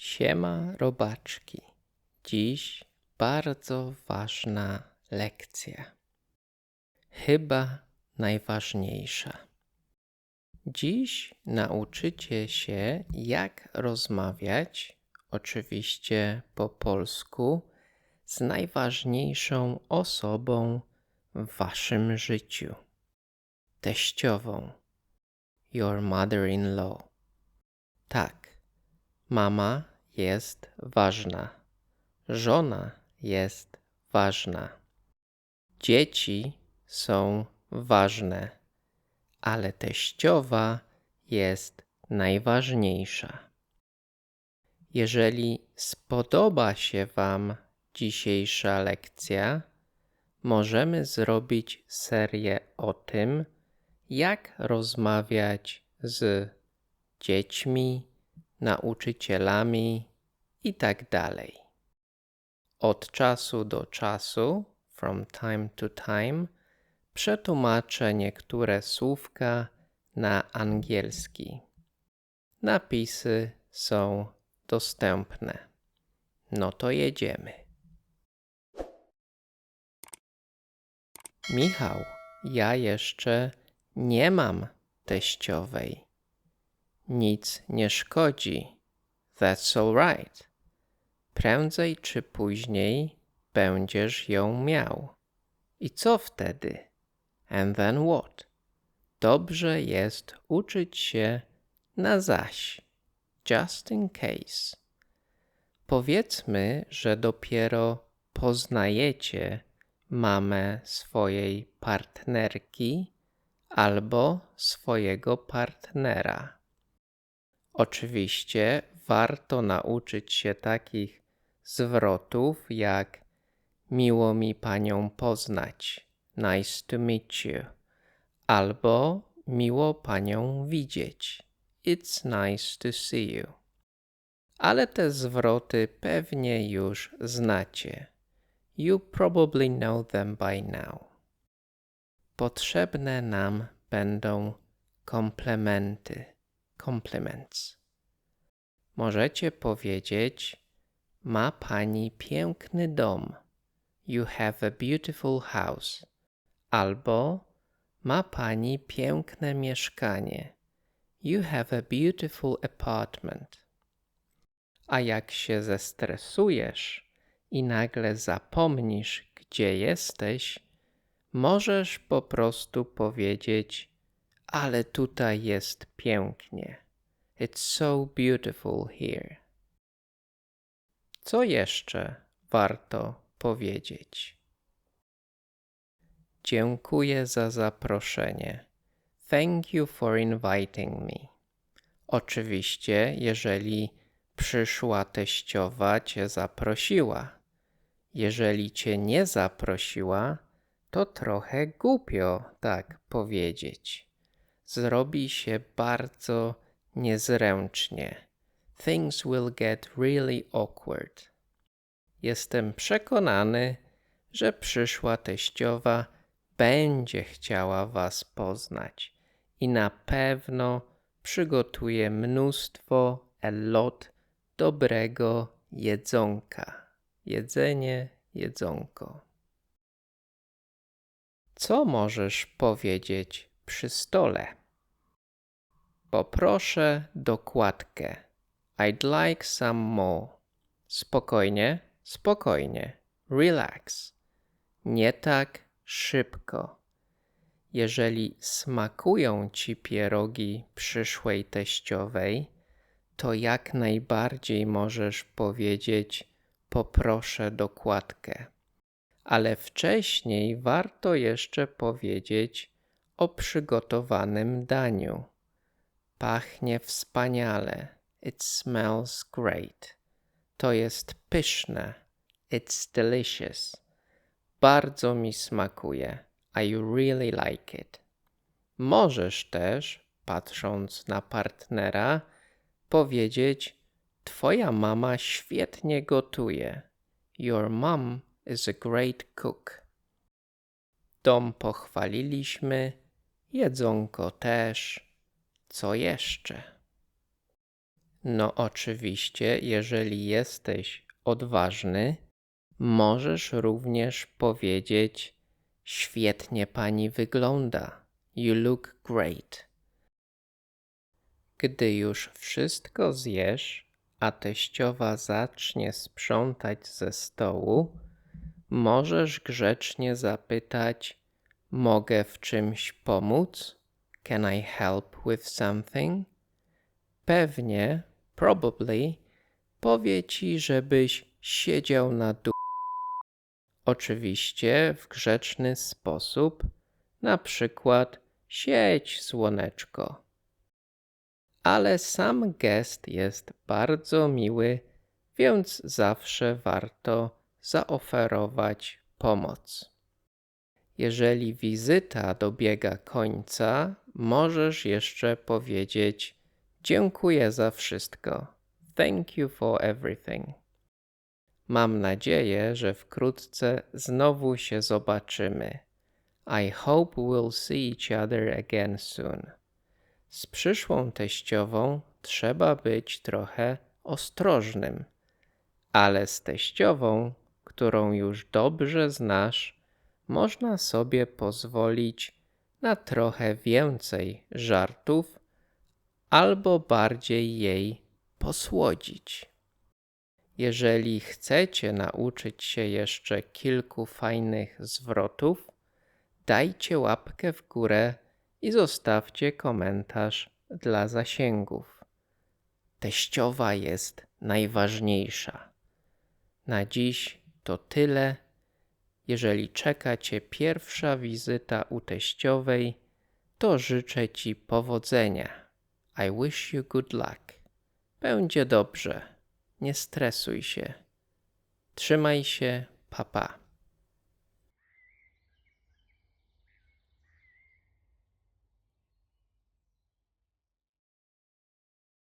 Siema robaczki. Dziś bardzo ważna lekcja. Chyba najważniejsza. Dziś nauczycie się, jak rozmawiać, oczywiście po polsku, z najważniejszą osobą w waszym życiu. Teściową. Your mother-in-law. Tak. Mama jest ważna. Żona jest ważna. Dzieci są ważne, ale teściowa jest najważniejsza. Jeżeli spodoba się wam dzisiejsza lekcja, możemy zrobić serię o tym, jak rozmawiać z dziećmi, nauczycielami i tak dalej. Od czasu do czasu, from time to time, przetłumaczę niektóre słówka na angielski. Napisy są dostępne. No to jedziemy. Michał, ja jeszcze nie mam teściowej. Nic nie szkodzi. That's all right. Prędzej czy później będziesz ją miał. I co wtedy? And then what? Dobrze jest uczyć się na zaś. Just in case. Powiedzmy, że dopiero poznajecie mamę swojej partnerki albo swojego partnera. Oczywiście warto nauczyć się takich zwrotów jak miło mi panią poznać, nice to meet you, albo miło panią widzieć, it's nice to see you. Ale te zwroty pewnie już znacie. You probably know them by now. Potrzebne nam będą komplementy, compliments. Możecie powiedzieć: ma pani piękny dom. You have a beautiful house. Albo ma pani piękne mieszkanie. You have a beautiful apartment. A jak się zestresujesz i nagle zapomnisz, gdzie jesteś, możesz po prostu powiedzieć: ale tutaj jest pięknie. It's so beautiful here. Co jeszcze warto powiedzieć? Dziękuję za zaproszenie. Thank you for inviting me. Oczywiście, jeżeli przyszła teściowa cię zaprosiła. Jeżeli cię nie zaprosiła, to trochę głupio tak powiedzieć. Zrobi się bardzo niezręcznie. Things will get really awkward. Jestem przekonany, że przyszła teściowa będzie chciała was poznać i na pewno przygotuje mnóstwo, a lot dobrego jedzonka. Jedzenie, jedzonko. Co możesz powiedzieć przy stole? Poproszę dokładkę. I'd like some more. Spokojnie, spokojnie. Relax. Nie tak szybko. Jeżeli smakują ci pierogi przyszłej teściowej, to jak najbardziej możesz powiedzieć: poproszę dokładkę. Ale wcześniej warto jeszcze powiedzieć o przygotowanym daniu. Pachnie wspaniale. It smells great. To jest pyszne. It's delicious. Bardzo mi smakuje. I really like it. Możesz też, patrząc na partnera, powiedzieć: twoja mama świetnie gotuje. Your mom is a great cook. Dom pochwaliliśmy, jedzonko też. Co jeszcze? No oczywiście, jeżeli jesteś odważny, możesz również powiedzieć: świetnie pani wygląda. You look great. Gdy już wszystko zjesz, a teściowa zacznie sprzątać ze stołu, możesz grzecznie zapytać: mogę w czymś pomóc? Can I help with something? Pewnie, probably, powie ci, żebyś siedział na dół. Oczywiście w grzeczny sposób, na przykład: siedź, słoneczko. Ale sam gest jest bardzo miły, więc zawsze warto zaoferować pomoc. Jeżeli wizyta dobiega końca, możesz jeszcze powiedzieć: dziękuję za wszystko. Thank you for everything. Mam nadzieję, że wkrótce znowu się zobaczymy. I hope we'll see each other again soon. Z przyszłą teściową trzeba być trochę ostrożnym, ale z teściową, którą już dobrze znasz, można sobie pozwolić na trochę więcej żartów albo bardziej jej posłodzić. Jeżeli chcecie nauczyć się jeszcze kilku fajnych zwrotów, dajcie łapkę w górę i zostawcie komentarz dla zasięgów. Teściowa jest najważniejsza. Na dziś to tyle. Jeżeli czeka cię pierwsza wizyta u teściowej, to życzę ci powodzenia. I wish you good luck. Będzie dobrze. Nie stresuj się. Trzymaj się, pa pa.